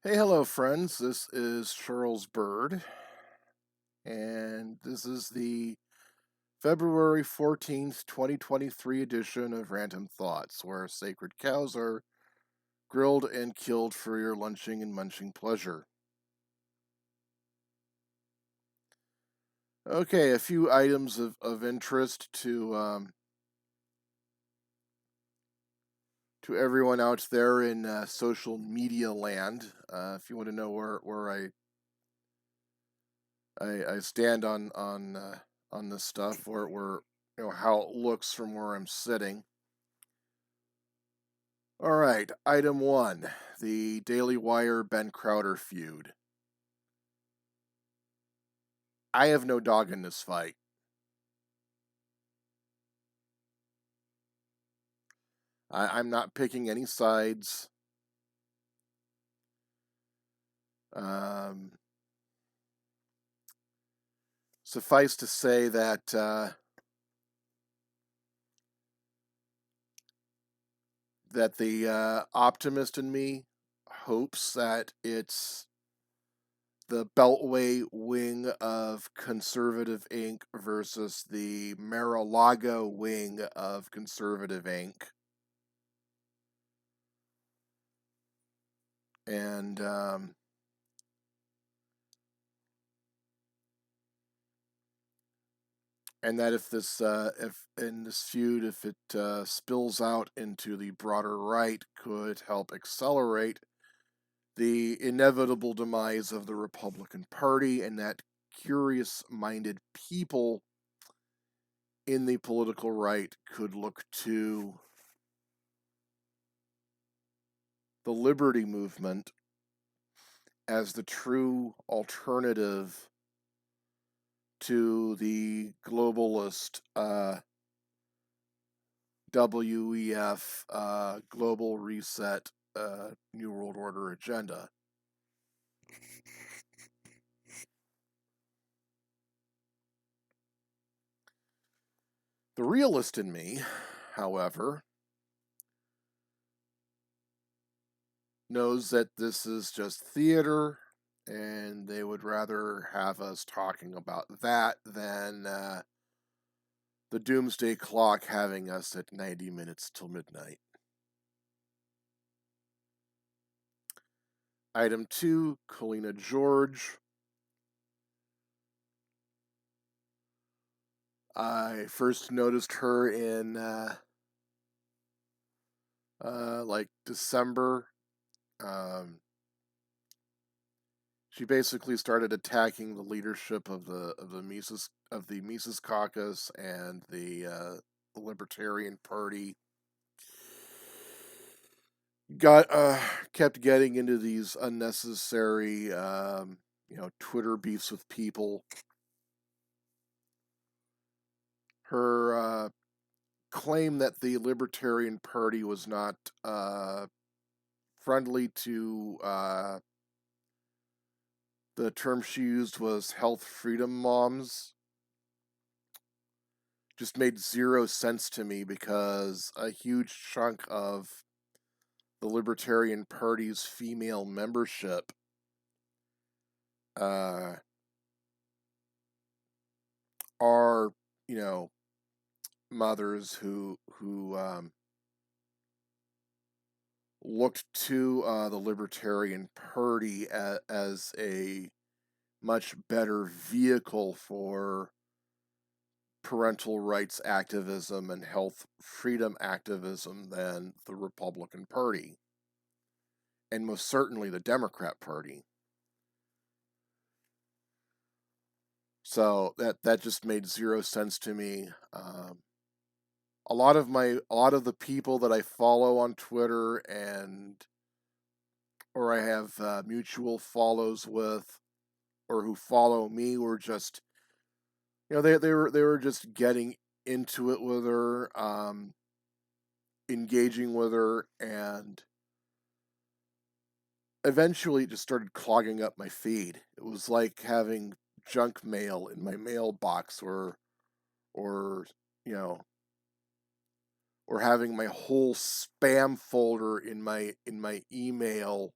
Hey, hello, friends. This is Charles Bird, and this is the February 14th, 2023 edition of Rant-Om Thoughts, where sacred cows are grilled and killed for your lunching and munching pleasure. Okay, a few items of interest to everyone out there in social media land. If you want to know where I stand on this stuff, where how it looks from where I'm sitting. All right, item one: the Daily Wire Ben Crowder feud. I have no dog in this fight. I'm not picking any sides. Um, Suffice to say that the optimist in me hopes that it's the Beltway wing of Conservative Inc. versus the Mar-a-Lago wing of Conservative Inc. And that if in this feud, if it spills out into the broader right, could help accelerate the inevitable demise of the Republican Party, and that curious-minded people in the political right could look to the liberty movement as the true alternative to the globalist WEF global reset New World Order agenda. The realist in me, however, knows that this is just theater, and they would rather have us talking about that than the doomsday clock having us at 90 minutes till midnight. Item 2, Colina George. I first noticed her in like December. Um, she basically started attacking the leadership of the Mises Caucus and the Libertarian Party. Got kept getting into these unnecessary Twitter beefs with people. Her claim that the Libertarian Party was not friendly to the term she used was health freedom moms just made zero sense to me, because a huge chunk of the Libertarian Party's female membership uh, are, mothers who looked to the Libertarian Party as a much better vehicle for parental rights activism and health freedom activism than the Republican Party, and most certainly the Democrat Party. So that just made zero sense to me. A lot of the people that I follow on Twitter and or I have mutual follows with, or who follow me, were just they were just getting into it with her, engaging with her, and eventually it just started clogging up my feed. It was like having junk mail in my mailbox, or you know or having my whole spam folder in my email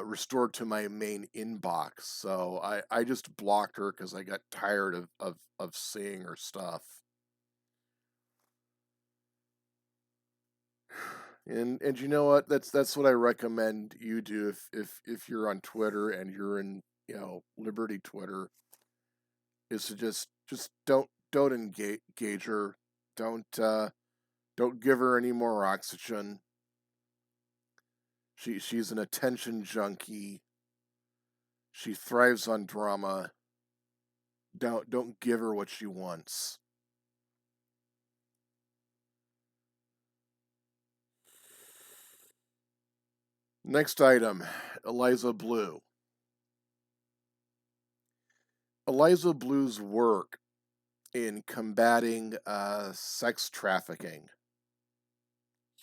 restored to my main inbox. So I just blocked her because I got tired of seeing her stuff. And you know what? That's what I recommend you do if you're on Twitter and you're in, Liberty Twitter, is to just don't engage her. Don't give her any more oxygen. She's an attention junkie. She thrives on drama. Don't give her what she wants. Next item, Eliza Bleau. Eliza Bleu's work in combating sex trafficking,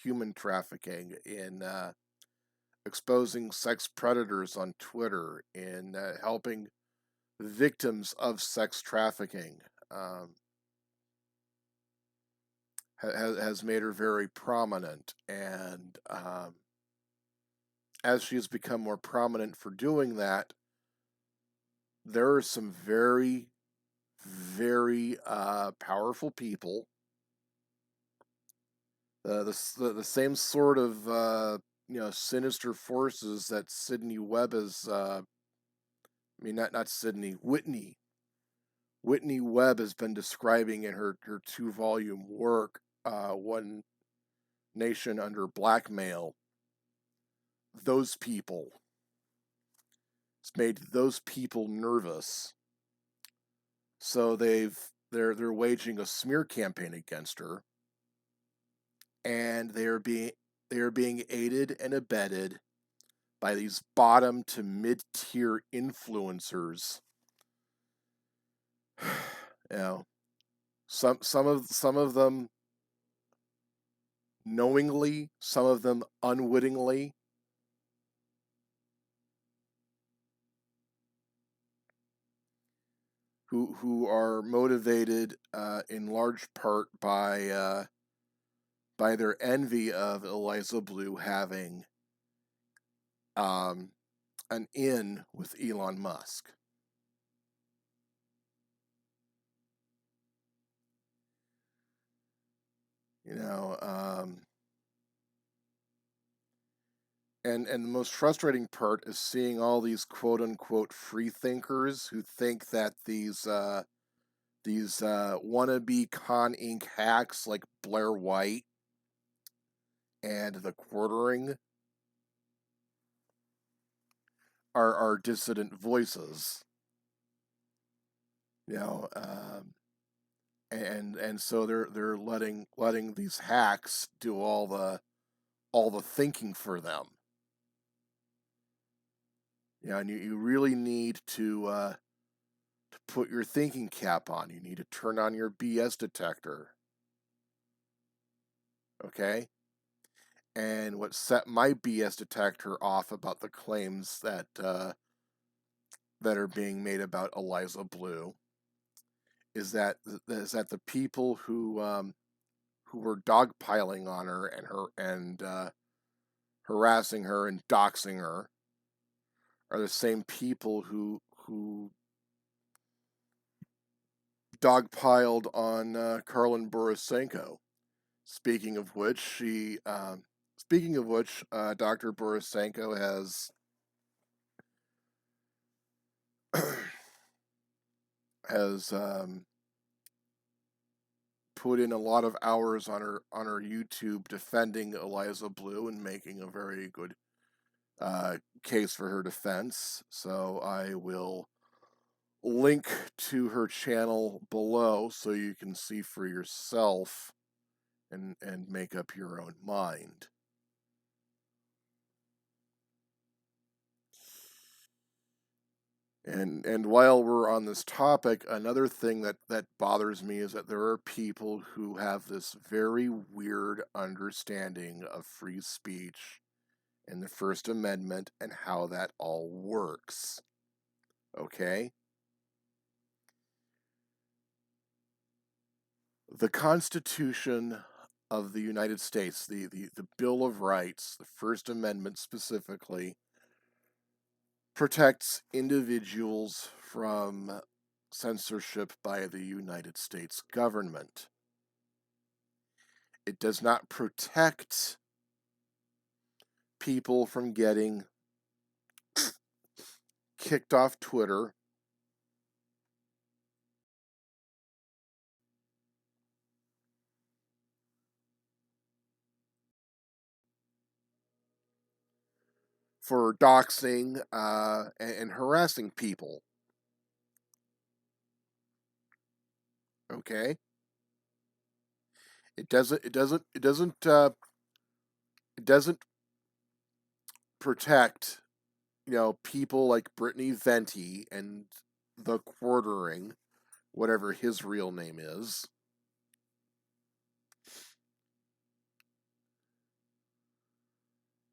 human trafficking, in exposing sex predators on Twitter, in helping victims of sex trafficking, has made her very prominent. And as she has become more prominent for doing that, there are some very, very powerful people. The same sort of sinister forces that Sydney Webb has. Not Sydney, Whitney. Whitney Webb has been describing in her 2-volume work, One Nation Under Blackmail. Those people. It's made those people nervous. So they're waging a smear campaign against her, and they are being aided and abetted by these bottom to mid-tier influencers. Some of them knowingly, some of them unwittingly. Who are motivated in large part by their envy of Eliza Bleau having an in with Elon Musk. And the most frustrating part is seeing all these quote unquote free thinkers who think that these wannabe Con Inc. hacks like Blair White and the Quartering are dissident voices. And so they're letting these hacks do all the thinking for them. And you really need to put your thinking cap on. You need to turn on your BS detector. Okay? And what set my BS detector off about the claims that are being made about Eliza Bleau is that the people who were dogpiling on her and harassing her and doxing her are the same people who dogpiled on Karlin Borisenko. Speaking of which, Dr. Borisenko has has put in a lot of hours on her YouTube defending Eliza Bleau and making a very good case for her defense. So I will link to her channel below so you can see for yourself and make up your own mind. And while we're on this topic, another thing that bothers me is that there are people who have this very weird understanding of free speech and the First Amendment and how that all works. Okay? The Constitution of the United States, the Bill of Rights, the First Amendment specifically, protects individuals from censorship by the United States government. It does not protect people from getting kicked off Twitter for doxing and harassing people. Okay, it doesn't protect, people like Brittany Venti and the Quartering, whatever his real name is,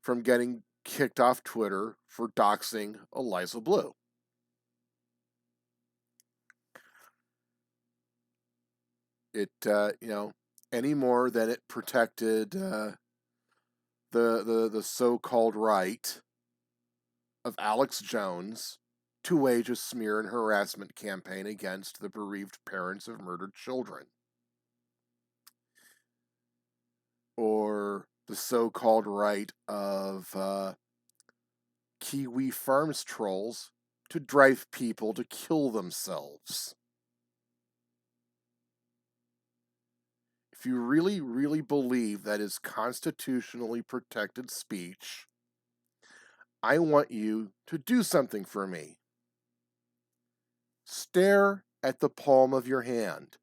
from getting kicked off Twitter for doxing Eliza Bleau. It, any more than it protected the so-called right of Alex Jones to wage a smear and harassment campaign against the bereaved parents of murdered children. Or the so-called right of Kiwi Farms trolls to drive people to kill themselves. If you really, really believe that is constitutionally protected speech, I want you to do something for me. Stare at the palm of your hand.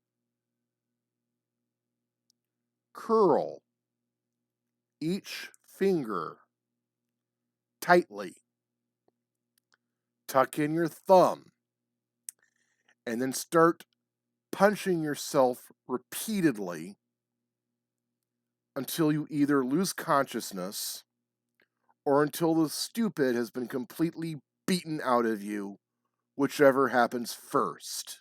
Curl each finger tightly. Tuck in your thumb. And then start punching yourself repeatedly until you either lose consciousness or until the stupid has been completely beaten out of you, whichever happens first.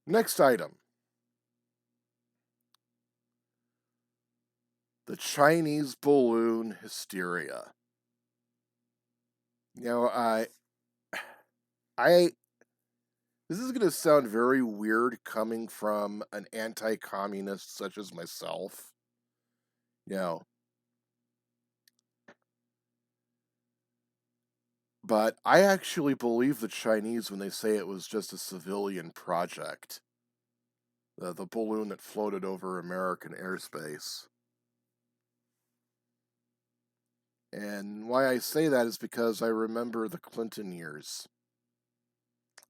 Next item. The Chinese balloon hysteria. This is going to sound very weird coming from an anti-communist such as myself. But I actually believe the Chinese when they say it was just a civilian project. The balloon that floated over American airspace. And why I say that is because I remember the Clinton years.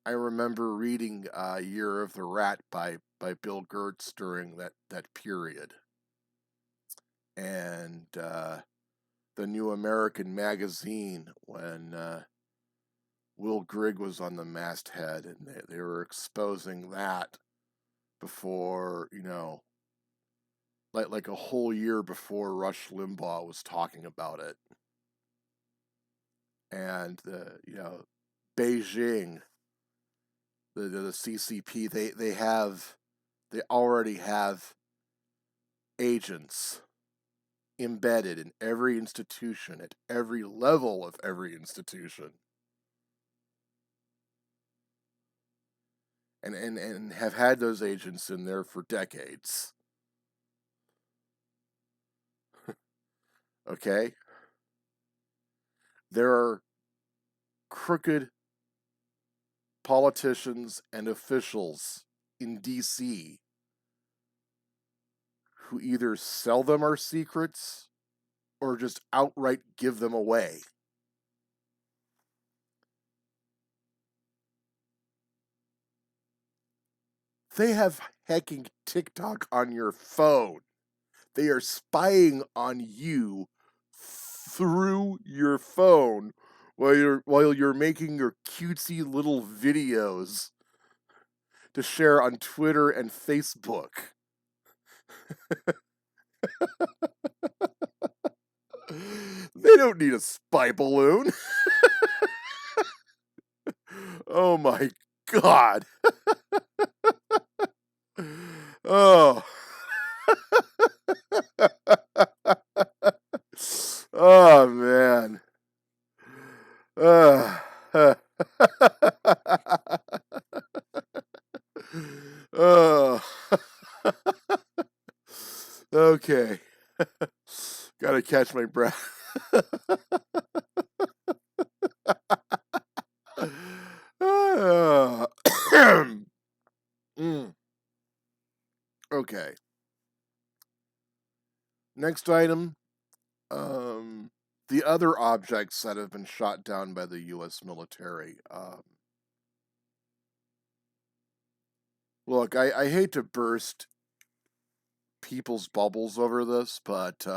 I remember reading Year of the Rat by Bill Gertz during that period. And the New American Magazine when Will Grigg was on the masthead, and they were exposing that before, like a whole year before Rush Limbaugh was talking about it. And Beijing, the CCP, they already have agents embedded in every institution at every level of every institution. And have had those agents in there for decades. Okay? There are crooked politicians and officials in D.C. who either sell them our secrets or just outright give them away. They have hacking TikTok on your phone. They are spying on you through your phone while you're making your cutesy little videos to share on Twitter and Facebook. They don't need a spy balloon. Oh my God. Oh. Oh man. Uh, oh. Okay. Gotta catch my breath. Uh, mm, okay. Next item. Um, the other objects that have been shot down by the U.S. military. Look, I hate to burst people's bubbles over this, but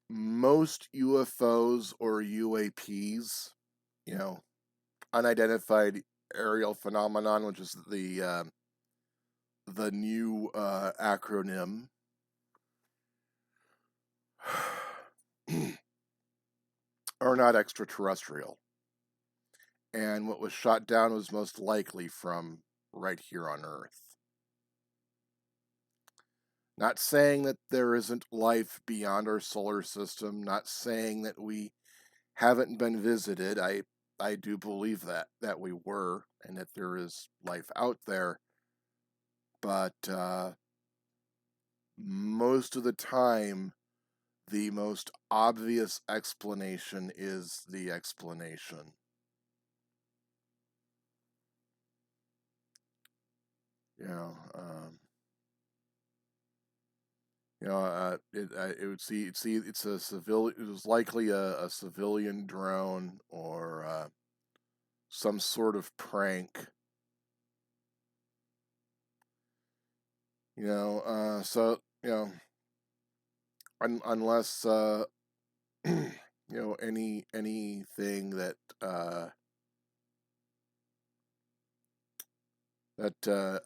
most UFOs or UAPs, you know, unidentified aerial phenomenon, which is the new acronym, are not extraterrestrial. And what was shot down was most likely from right here on Earth. Not saying that there isn't life beyond our solar system, not saying that we haven't been visited. I do believe that we were, and that there is life out there, but most of the time the most obvious explanation is the explanation. You know, it would see it's a civilian. It was likely a civilian drone or some sort of prank. So unless anything that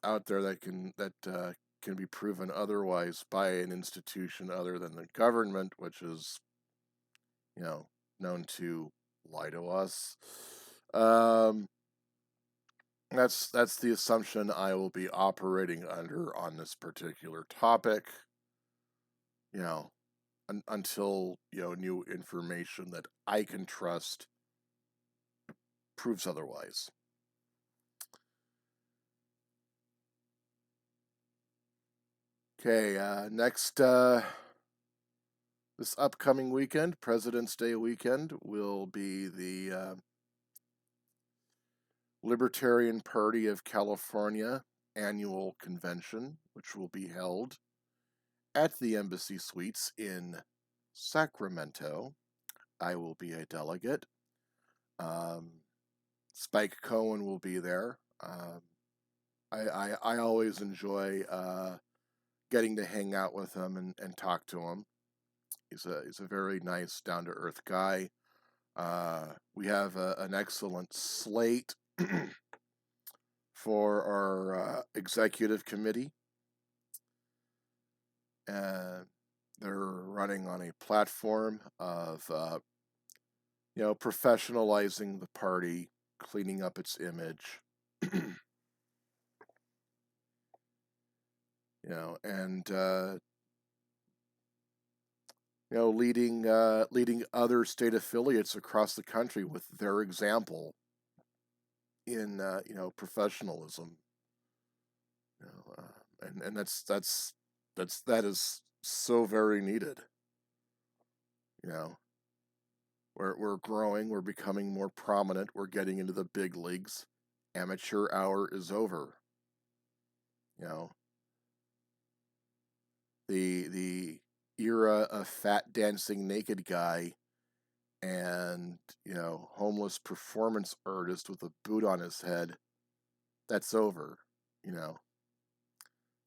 out there that can be proven otherwise by an institution other than the government, which is known to lie to us. Um, that's the assumption I will be operating under on this particular topic. You know, until new information that I can trust proves otherwise. Okay, next, this upcoming weekend, President's Day weekend, will be the Libertarian Party of California annual convention, which will be held at the Embassy Suites in Sacramento. I will be a delegate. Spike Cohen will be there. I always enjoy getting to hang out with him and talk to him. He's a very nice, down to earth guy. We have an excellent slate for our executive committee. And they're running on a platform of professionalizing the party, cleaning up its image. And leading other state affiliates across the country with their example in professionalism. And that is so very needed. We're growing, we're becoming more prominent, we're getting into the big leagues. Amateur hour is over. The era of fat dancing naked guy and homeless performance artist with a boot on his head, that's over.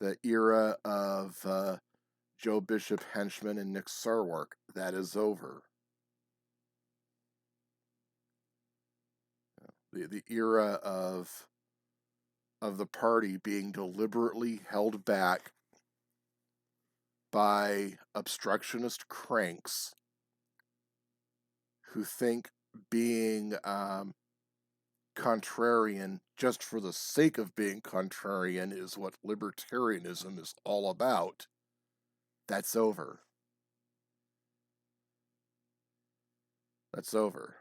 The era of Joe Bishop henchman and Nick Sarwark, that is over. The era of the party being deliberately held back by obstructionist cranks who think being contrarian just for the sake of being contrarian is what libertarianism is all about. That's over. That's over.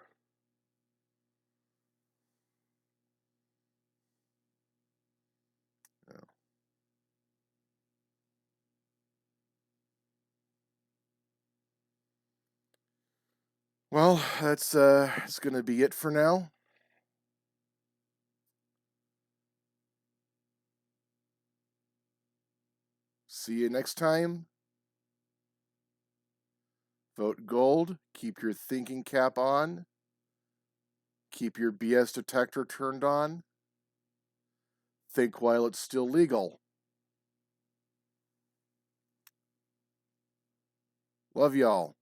Yeah. Well, that's going to be it for now. See you next time. Vote gold. Keep your thinking cap on. Keep your BS detector turned on. Think while it's still legal. Love y'all.